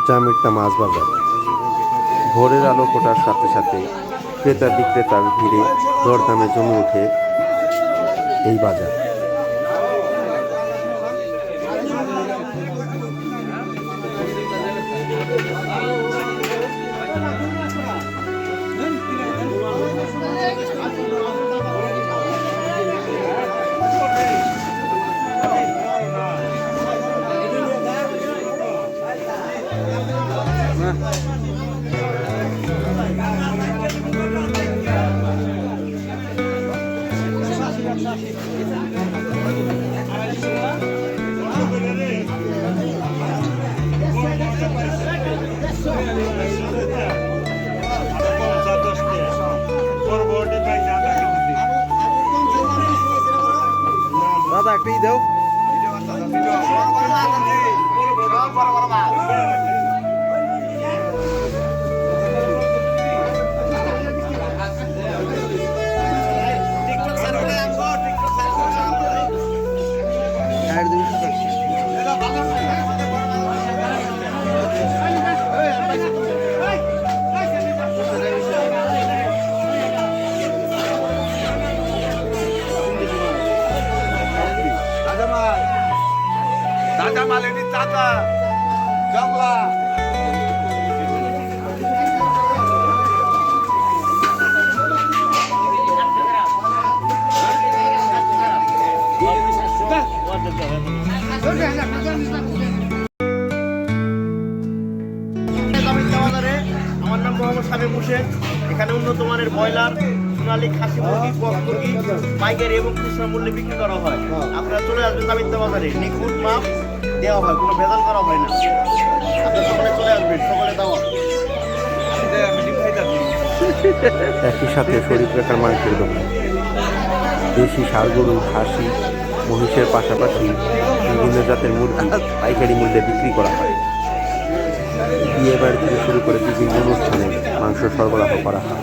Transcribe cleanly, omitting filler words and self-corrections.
জামিরটা মাছ বাজার। ভোরের আলো ফোটার সাথে সাথে ক্রেতা বিক্রেতার ভিড়ে দরদামে জমে ওঠে এই বাজার। দাদা একটাই দাও। ताजा माल ini ताजा जंगला আমার নাম মোহাম্মদ শামীম হোসেন। এখানে উন্নত মানের ব্রয়লার, সোনালী খাসি মুরগি, কক মুরগি পাইকারি এবং খুচরা মূল্যে বিক্রি করা হয়। আপনারা চলে আসবেন জামিত্তা বাজারে, নিখুঁত মাপ দেওয়া হয়, কোনো ভেজাল করা হয় না। আপনারা সকালে চলে আসবেন, সকালে দেওয়া। একই সাথে শরীফ রেখার মাংসের দোকান, দেশি ষাঁড় গরু, খাসি, মহিষের পাশাপাশি বিভিন্ন জাতের মুরগি পাইকারি মূল্যে বিক্রি করা হয়। বিয়ে বাড়ি থেকে শুরু করে বিভিন্ন অনুষ্ঠানে মাংস সরবরাহ করা হয়।